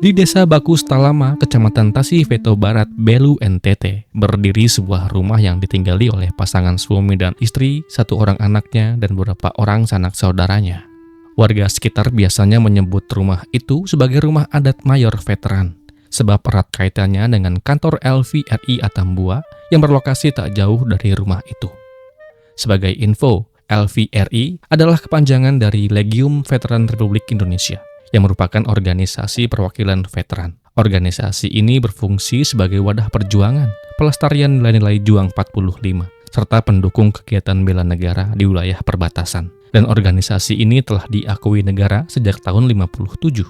Di Desa Bakus Talama, Kecamatan Tasih Veto Barat, Belu, NTT, berdiri sebuah rumah yang ditinggali oleh pasangan suami dan istri, satu orang anaknya, dan beberapa orang sanak saudaranya. Warga sekitar biasanya menyebut rumah itu sebagai rumah adat mayor veteran, sebab erat kaitannya dengan kantor LVRI Atambua yang berlokasi tak jauh dari rumah itu. Sebagai info, LVRI adalah kepanjangan dari Legium Veteran Republik Indonesia, yang merupakan organisasi perwakilan veteran. Organisasi ini berfungsi sebagai wadah perjuangan, pelestarian nilai-nilai Juang 45, serta pendukung kegiatan bela negara di wilayah perbatasan. Dan organisasi ini telah diakui negara sejak tahun 57.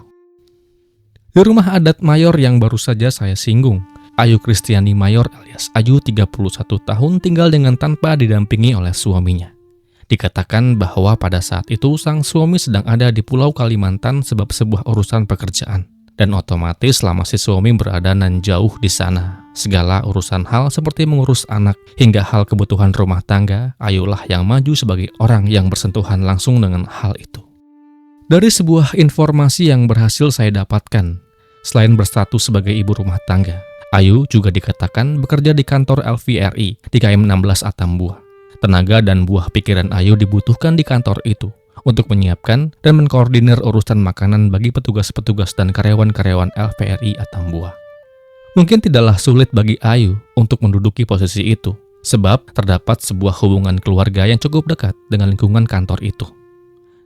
Di rumah adat mayor yang baru saja saya singgung, Ayu Kristiani Mayor alias Ayu 31 tahun tinggal dengan tanpa didampingi oleh suaminya. Dikatakan bahwa pada saat itu sang suami sedang ada di Pulau Kalimantan sebab sebuah urusan pekerjaan. Dan otomatis selama si suami berada nan jauh di sana, segala urusan hal seperti mengurus anak hingga hal kebutuhan rumah tangga, Ayulah yang maju sebagai orang yang bersentuhan langsung dengan hal itu. Dari sebuah informasi yang berhasil saya dapatkan, selain berstatus sebagai ibu rumah tangga, Ayu juga dikatakan bekerja di kantor LVRI di KM 16 Atambua. Tenaga dan buah pikiran Ayu dibutuhkan di kantor itu untuk menyiapkan dan mengkoordinir urusan makanan bagi petugas-petugas dan karyawan-karyawan LVRI Atambua. Mungkin tidaklah sulit bagi Ayu untuk menduduki posisi itu, sebab terdapat sebuah hubungan keluarga yang cukup dekat dengan lingkungan kantor itu.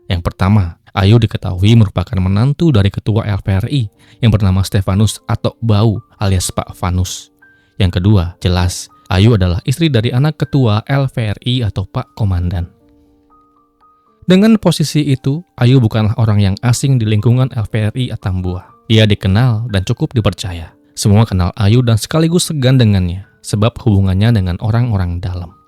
Yang pertama, Ayu diketahui merupakan menantu dari ketua LVRI yang bernama Stefanus atau Bau alias Pak Fanus. Yang kedua, jelas Ayu adalah istri dari anak ketua LVRI atau Pak Komandan. Dengan posisi itu, Ayu bukanlah orang yang asing di lingkungan LVRI Atambua. Ia dikenal dan cukup dipercaya. Semua kenal Ayu dan sekaligus segan dengannya, sebab hubungannya dengan orang-orang dalam.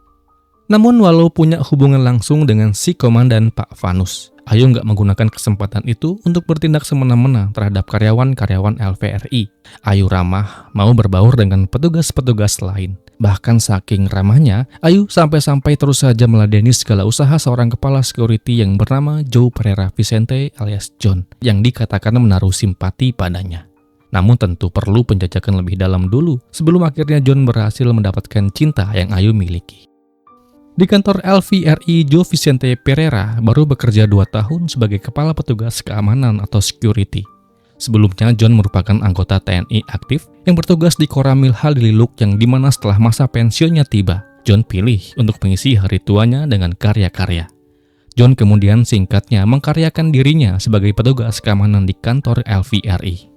Namun walau punya hubungan langsung dengan si Komandan Pak Fanus, Ayu nggak menggunakan kesempatan itu untuk bertindak semena-mena terhadap karyawan-karyawan LVRI. Ayu ramah, mau berbaur dengan petugas-petugas lain. Bahkan saking ramahnya, Ayu sampai-sampai terus saja meladeni segala usaha seorang kepala security yang bernama Joe Pereira Vicente alias John, yang dikatakan menaruh simpati padanya. Namun tentu perlu penjajakan lebih dalam dulu, sebelum akhirnya John berhasil mendapatkan cinta yang Ayu miliki. Di kantor LVRI, Joe Vicente Pereira baru bekerja 2 tahun sebagai kepala petugas keamanan atau security. Sebelumnya, John merupakan anggota TNI aktif yang bertugas di Koramil Halililuk yang dimana setelah masa pensiunnya tiba, John pilih untuk mengisi hari tuanya dengan karya-karya. John kemudian singkatnya mengkaryakan dirinya sebagai petugas keamanan di kantor LVRI.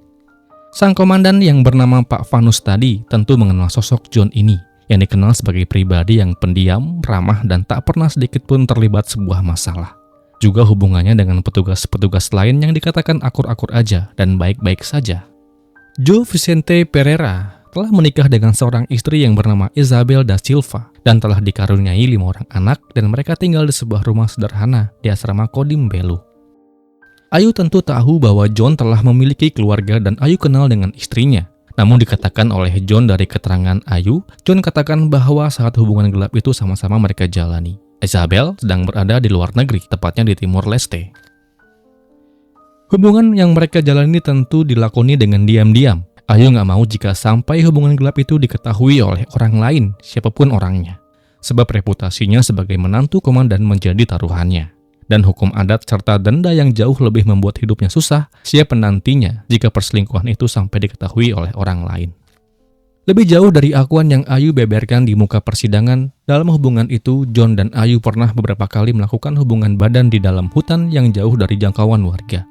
Sang komandan yang bernama Pak Fanus tadi tentu mengenal sosok John ini, yang dikenal sebagai pribadi yang pendiam, ramah, dan tak pernah sedikit pun terlibat sebuah masalah. Juga hubungannya dengan petugas-petugas lain yang dikatakan akur-akur aja dan baik-baik saja. Joe Vicente Pereira telah menikah dengan seorang istri yang bernama Isabel da Silva dan telah dikaruniai 5 orang anak dan mereka tinggal di sebuah rumah sederhana di asrama Kodim Belu. Ayu tentu tahu bahwa John telah memiliki keluarga dan Ayu kenal dengan istrinya. Namun dikatakan oleh John dari keterangan Ayu, John katakan bahwa saat hubungan gelap itu sama-sama mereka jalani, Isabel sedang berada di luar negeri, tepatnya di Timor Leste. Hubungan yang mereka jalani tentu dilakoni dengan diam-diam. Ayu nggak mau jika sampai hubungan gelap itu diketahui oleh orang lain, siapapun orangnya. Sebab reputasinya sebagai menantu komandan menjadi taruhannya. Dan hukum adat serta denda yang jauh lebih membuat hidupnya susah, siap menantinya jika perselingkuhan itu sampai diketahui oleh orang lain. Lebih jauh dari akuan yang Ayu beberkan di muka persidangan, dalam hubungan itu John dan Ayu pernah beberapa kali melakukan hubungan badan di dalam hutan yang jauh dari jangkauan warga.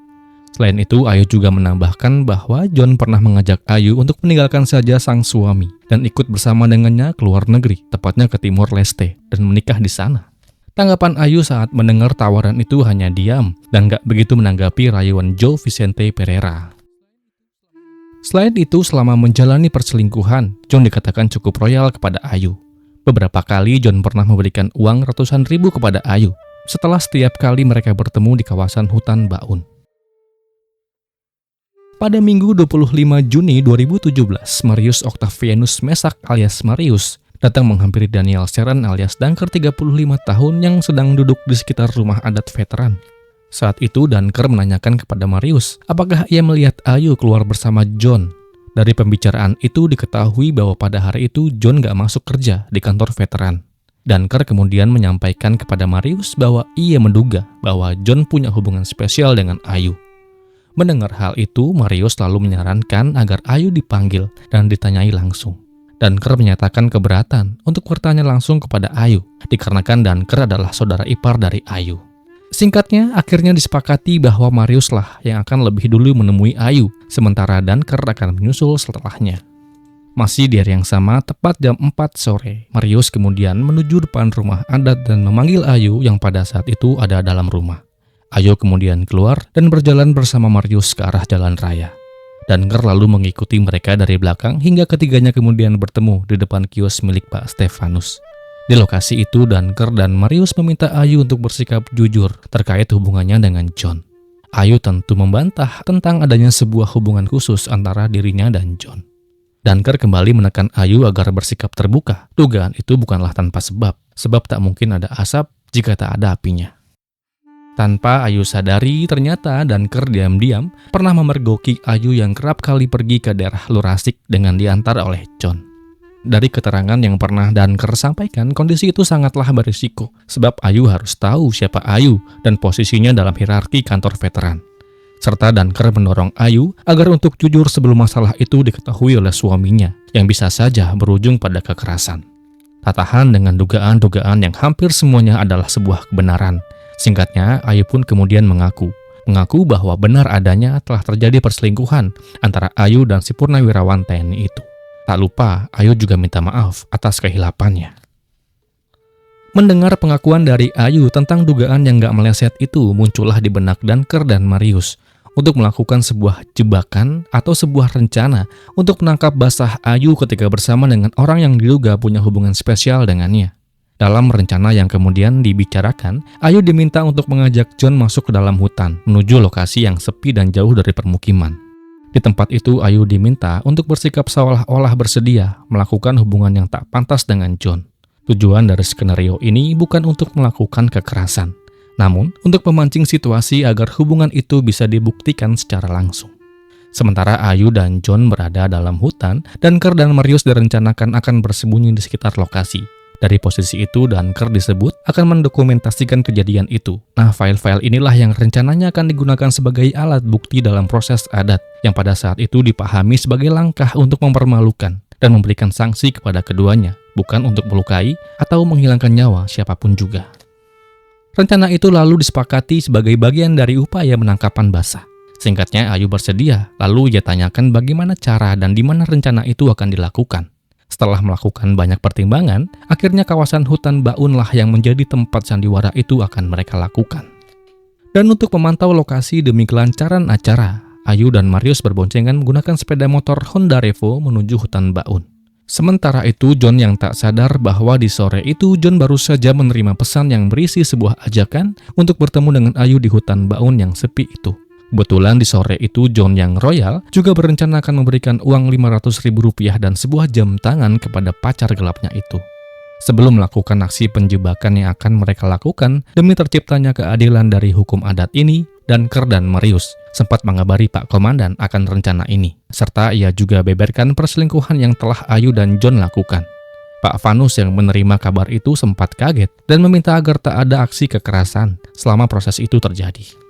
Selain itu, Ayu juga menambahkan bahwa John pernah mengajak Ayu untuk meninggalkan saja sang suami dan ikut bersama dengannya ke luar negeri, tepatnya ke Timor Leste, dan menikah di sana. Tanggapan Ayu saat mendengar tawaran itu hanya diam dan gak begitu menanggapi rayuan Joe Vicente Pereira. Selain itu, selama menjalani perselingkuhan, John dikatakan cukup royal kepada Ayu. Beberapa kali John pernah memberikan uang ratusan ribu kepada Ayu setelah setiap kali mereka bertemu di kawasan hutan Baun. Pada Minggu 25 Juni 2017, Marius Octavianus Mesak alias Marius datang menghampiri Daniel Sharon alias Dunker 35 tahun yang sedang duduk di sekitar rumah adat veteran. Saat itu Dunker menanyakan kepada Marius apakah ia melihat Ayu keluar bersama John. Dari pembicaraan itu diketahui bahwa pada hari itu John gak masuk kerja di kantor veteran. Dunker kemudian menyampaikan kepada Marius bahwa ia menduga bahwa John punya hubungan spesial dengan Ayu. Mendengar hal itu, Marius lalu menyarankan agar Ayu dipanggil dan ditanyai langsung. Dunker menyatakan keberatan untuk bertanya langsung kepada Ayu, dikarenakan Dunker adalah saudara ipar dari Ayu. Singkatnya, akhirnya disepakati bahwa Marius lah yang akan lebih dulu menemui Ayu, sementara Dunker akan menyusul setelahnya. Masih di hari yang sama, tepat jam 4 sore, Marius kemudian menuju depan rumah adat dan memanggil Ayu yang pada saat itu ada dalam rumah. Ayu kemudian keluar dan berjalan bersama Marius ke arah jalan raya. Dunker lalu mengikuti mereka dari belakang hingga ketiganya kemudian bertemu di depan kios milik Pak Stefanus. Di lokasi itu, Dunker dan Marius meminta Ayu untuk bersikap jujur terkait hubungannya dengan John. Ayu tentu membantah tentang adanya sebuah hubungan khusus antara dirinya dan John. Dunker kembali menekan Ayu agar bersikap terbuka. Dugaan itu bukanlah tanpa sebab tak mungkin ada asap jika tak ada apinya. Tanpa Ayu sadari, ternyata Dunker diam-diam pernah memergoki Ayu yang kerap kali pergi ke daerah Lurasik dengan diantar oleh John. Dari keterangan yang pernah Dunker sampaikan, kondisi itu sangatlah berisiko, sebab Ayu harus tahu siapa Ayu dan posisinya dalam hierarki kantor veteran. Serta Dunker mendorong Ayu agar untuk jujur sebelum masalah itu diketahui oleh suaminya, yang bisa saja berujung pada kekerasan. Tak tahan dengan dugaan-dugaan yang hampir semuanya adalah sebuah kebenaran. Singkatnya, Ayu pun kemudian mengaku bahwa benar adanya telah terjadi perselingkuhan antara Ayu dan si purnawirawan TNI itu. Tak lupa, Ayu juga minta maaf atas kehilapannya. Mendengar pengakuan dari Ayu tentang dugaan yang gak meleset itu, muncullah di benak Dunker dan Marius untuk melakukan sebuah jebakan atau sebuah rencana untuk menangkap basah Ayu ketika bersama dengan orang yang diduga punya hubungan spesial dengannya. Dalam rencana yang kemudian dibicarakan, Ayu diminta untuk mengajak John masuk ke dalam hutan menuju lokasi yang sepi dan jauh dari permukiman. Di tempat itu, Ayu diminta untuk bersikap seolah-olah bersedia melakukan hubungan yang tak pantas dengan John. Tujuan dari skenario ini bukan untuk melakukan kekerasan, namun untuk memancing situasi agar hubungan itu bisa dibuktikan secara langsung. Sementara Ayu dan John berada dalam hutan, Dunker dan Marius direncanakan akan bersembunyi di sekitar lokasi. Dari posisi itu, Dunker disebut akan mendokumentasikan kejadian itu. Nah, file-file inilah yang rencananya akan digunakan sebagai alat bukti dalam proses adat, yang pada saat itu dipahami sebagai langkah untuk mempermalukan dan memberikan sanksi kepada keduanya, bukan untuk melukai atau menghilangkan nyawa siapapun juga. Rencana itu lalu disepakati sebagai bagian dari upaya penangkapan basah. Singkatnya, Ayu bersedia, lalu ia tanyakan bagaimana cara dan di mana rencana itu akan dilakukan. Setelah melakukan banyak pertimbangan, akhirnya kawasan hutan Baunlah yang menjadi tempat sandiwara itu akan mereka lakukan. Dan untuk memantau lokasi demi kelancaran acara, Ayu dan Marius berboncengan menggunakan sepeda motor Honda Revo menuju hutan Baun. Sementara itu, John yang tak sadar bahwa di sore itu John baru saja menerima pesan yang berisi sebuah ajakan untuk bertemu dengan Ayu di hutan Baun yang sepi itu. Kebetulan di sore itu John yang royal juga berencana akan memberikan uang Rp500.000 dan sebuah jam tangan kepada pacar gelapnya itu. Sebelum melakukan aksi penjebakan yang akan mereka lakukan demi terciptanya keadilan dari hukum adat ini, Dunker dan Marius sempat mengabari Pak Komandan akan rencana ini, serta ia juga beberkan perselingkuhan yang telah Ayu dan John lakukan. Pak Vanus yang menerima kabar itu sempat kaget dan meminta agar tak ada aksi kekerasan selama proses itu terjadi.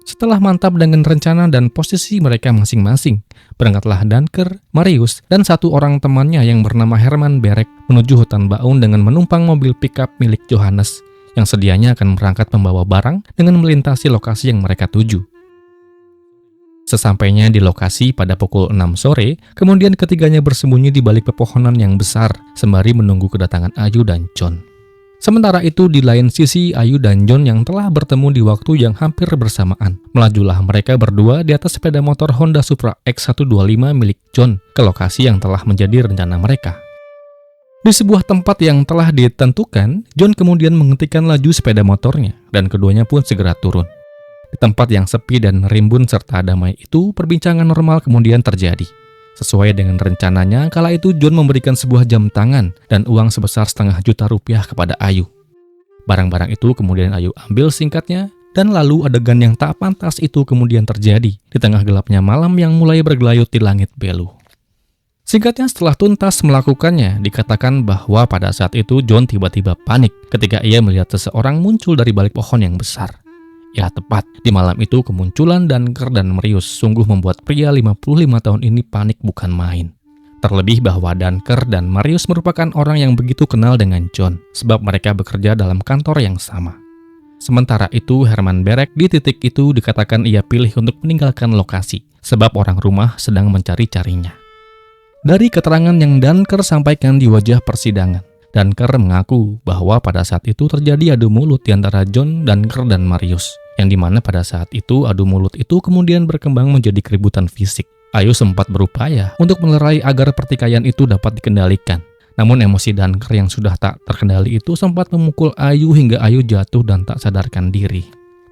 Setelah mantap dengan rencana dan posisi mereka masing-masing, berangkatlah Dunker, Marius, dan satu orang temannya yang bernama Herman Berek menuju hutan Baun dengan menumpang mobil pickup milik Johannes yang sedianya akan berangkat membawa barang dengan melintasi lokasi yang mereka tuju. Sesampainya di lokasi pada pukul 6 sore, kemudian ketiganya bersembunyi di balik pepohonan yang besar sembari menunggu kedatangan Ayu dan John. Sementara itu di lain sisi, Ayu dan John yang telah bertemu di waktu yang hampir bersamaan. Melajulah mereka berdua di atas sepeda motor Honda Supra X125 milik John ke lokasi yang telah menjadi rencana mereka. Di sebuah tempat yang telah ditentukan, John kemudian menghentikan laju sepeda motornya dan keduanya pun segera turun. Di tempat yang sepi dan rimbun serta damai itu, perbincangan normal kemudian terjadi. Sesuai dengan rencananya, kala itu John memberikan sebuah jam tangan dan uang sebesar Rp500.000 kepada Ayu. Barang-barang itu kemudian Ayu ambil singkatnya Dan lalu adegan yang tak pantas itu kemudian terjadi di tengah gelapnya malam yang mulai bergelayut di langit Belu. Singkatnya, setelah tuntas melakukannya, dikatakan bahwa pada saat itu John tiba-tiba panik ketika ia melihat seseorang muncul dari balik pohon yang besar. Ya, tepat di malam itu kemunculan Dunker dan Marius sungguh membuat pria 55 tahun ini panik bukan main. Terlebih bahwa Dunker dan Marius merupakan orang yang begitu kenal dengan John, sebab mereka bekerja dalam kantor yang sama. Sementara itu, Herman Berek di titik itu dikatakan ia pilih untuk meninggalkan lokasi, sebab orang rumah sedang mencari-carinya. Dari keterangan yang Dunker sampaikan di wajah persidangan, Dunker mengaku bahwa pada saat itu terjadi adu mulut di antara John, Dunker, dan Marius, yang dimana pada saat itu adu mulut itu kemudian berkembang menjadi keributan fisik. Ayu sempat berupaya untuk melerai agar pertikaian itu dapat dikendalikan. Namun emosi Dunker yang sudah tak terkendali itu sempat memukul Ayu hingga Ayu jatuh dan tak sadarkan diri.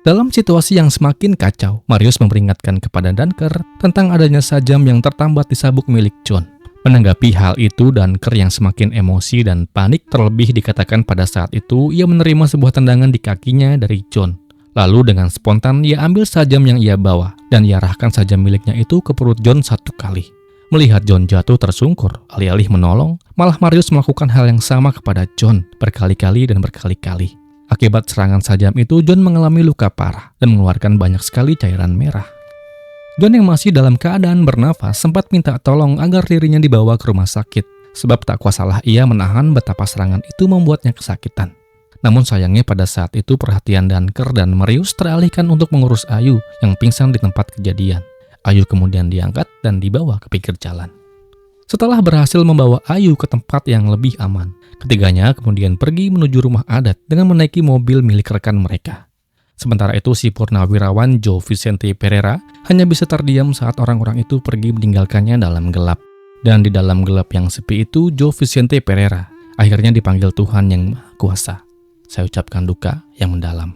Dalam situasi yang semakin kacau, Marius memperingatkan kepada Dunker tentang adanya sajam yang tertambat di sabuk milik John. Menanggapi hal itu, Dunker yang semakin emosi dan panik, terlebih dikatakan pada saat itu ia menerima sebuah tendangan di kakinya dari John. Lalu dengan spontan ia ambil sajam yang ia bawa dan ia arahkan sajam miliknya itu ke perut John 1 kali. Melihat John jatuh tersungkur, alih-alih menolong, malah Marius melakukan hal yang sama kepada John berkali-kali dan berkali-kali. Akibat serangan sajam itu, John mengalami luka parah dan mengeluarkan banyak sekali cairan merah. John yang masih dalam keadaan bernafas sempat minta tolong agar dirinya dibawa ke rumah sakit, sebab tak kuasalah ia menahan betapa serangan itu membuatnya kesakitan. Namun sayangnya pada saat itu perhatian Dunker dan Marius teralihkan untuk mengurus Ayu yang pingsan di tempat kejadian. Ayu kemudian diangkat dan dibawa ke pinggir jalan. Setelah berhasil membawa Ayu ke tempat yang lebih aman, ketiganya kemudian pergi menuju rumah adat dengan menaiki mobil milik rekan mereka. Sementara itu si purnawirawan Joe Vicente Pereira hanya bisa terdiam saat orang-orang itu pergi meninggalkannya dalam gelap. Dan di dalam gelap yang sepi itu, Joe Vicente Pereira akhirnya dipanggil Tuhan yang Maha Kuasa. Saya ucapkan duka yang mendalam.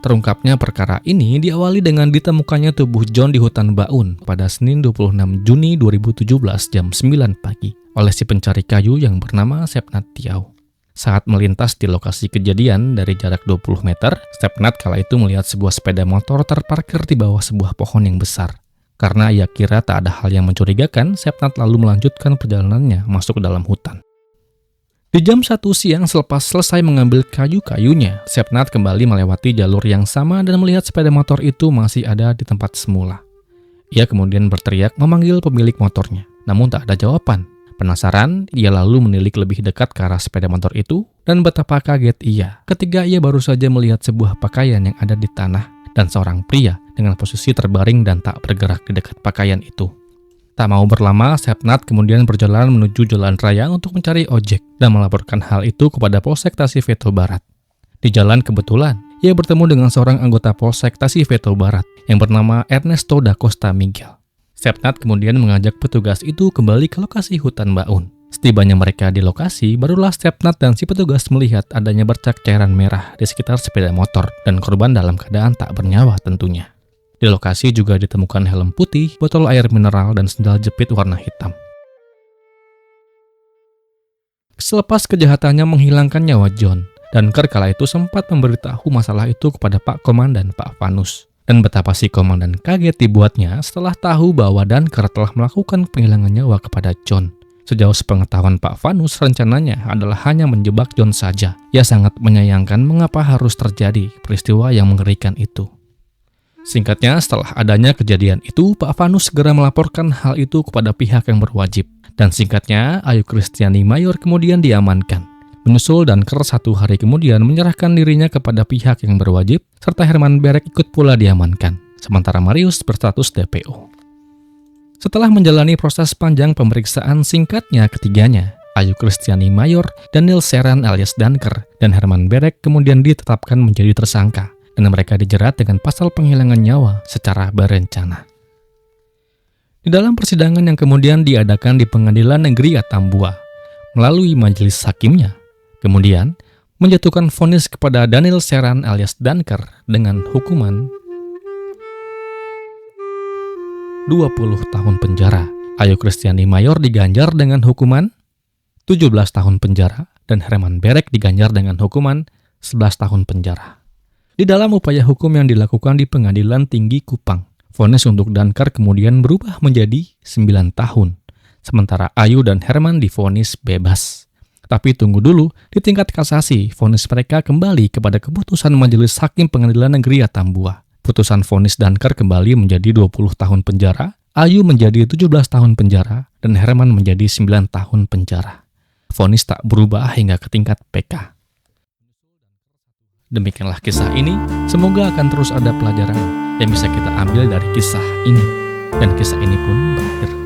Terungkapnya perkara ini diawali dengan ditemukannya tubuh John di hutan Baun pada Senin 26 Juni 2017 jam 9 pagi oleh si pencari kayu yang bernama Sepnat Tiau. Saat melintas di lokasi kejadian dari jarak 20 meter, Sepnat kala itu melihat sebuah sepeda motor terparkir di bawah sebuah pohon yang besar. Karena ia kira tak ada hal yang mencurigakan, Sepnat lalu melanjutkan perjalanannya masuk ke dalam hutan. Di jam 1 siang selepas selesai mengambil kayu-kayunya, Sepnat kembali melewati jalur yang sama dan melihat sepeda motor itu masih ada di tempat semula. Ia kemudian berteriak memanggil pemilik motornya, namun tak ada jawaban. Penasaran, ia lalu menilik lebih dekat ke arah sepeda motor itu dan betapa kaget ia ketika ia baru saja melihat sebuah pakaian yang ada di tanah dan seorang pria dengan posisi terbaring dan tak bergerak di dekat pakaian itu. Tak mau berlama, Sepnat kemudian berjalan menuju jalan raya untuk mencari ojek dan melaporkan hal itu kepada Polsek Tasifeto Barat. Di jalan kebetulan, ia bertemu dengan seorang anggota Polsek Tasifeto Barat yang bernama Ernesto da Costa Miguel. Sepnat kemudian mengajak petugas itu kembali ke lokasi hutan Baun. Setibanya mereka di lokasi, barulah Sepnat dan si petugas melihat adanya bercak cairan merah di sekitar sepeda motor dan korban dalam keadaan tak bernyawa tentunya. Di lokasi juga ditemukan helm putih, botol air mineral, dan sendal jepit warna hitam. Selepas kejahatannya menghilangkan nyawa John, Dunker kala itu sempat memberitahu masalah itu kepada Pak Komandan Pak Vanus. Dan betapa si komandan kaget dibuatnya setelah tahu bahwa Dunker telah melakukan penghilangan nyawa kepada John. Sejauh sepengetahuan Pak Vanus, rencananya adalah hanya menjebak John saja. Ia sangat menyayangkan mengapa harus terjadi peristiwa yang mengerikan itu. Singkatnya, setelah adanya kejadian itu, Pak Vanus segera melaporkan hal itu kepada pihak yang berwajib. Dan singkatnya, Ayu Kristiani Mayor kemudian diamankan. Menyusul Dunker 1 hari kemudian menyerahkan dirinya kepada pihak yang berwajib, serta Herman Berek ikut pula diamankan, sementara Marius berstatus DPO. Setelah menjalani proses panjang pemeriksaan singkatnya ketiganya, Ayu Kristiani Mayor, Daniel Seran alias Dunker, dan Herman Berek kemudian ditetapkan menjadi tersangka, dan mereka dijerat dengan pasal penghilangan nyawa secara berencana. Di dalam persidangan yang kemudian diadakan di Pengadilan Negeri Atambua, melalui majelis hakimnya, kemudian menjatuhkan vonis kepada Daniel Seran alias Dunker dengan hukuman 20 tahun penjara. Ayu Kristiani Mayor diganjar dengan hukuman 17 tahun penjara dan Herman Berek diganjar dengan hukuman 11 tahun penjara. Di dalam upaya hukum yang dilakukan di Pengadilan Tinggi Kupang, vonis untuk Dankar kemudian berubah menjadi 9 tahun, sementara Ayu dan Herman divonis bebas. Tapi tunggu dulu, di tingkat kasasi, vonis mereka kembali kepada keputusan Majelis Hakim Pengadilan Negeri Atambua. Putusan vonis Dankar kembali menjadi 20 tahun penjara, Ayu menjadi 17 tahun penjara, dan Herman menjadi 9 tahun penjara. Vonis tak berubah hingga ke tingkat PK. Demikianlah kisah ini, semoga akan terus ada pelajaran yang bisa kita ambil dari kisah ini. Dan kisah ini pun berakhir.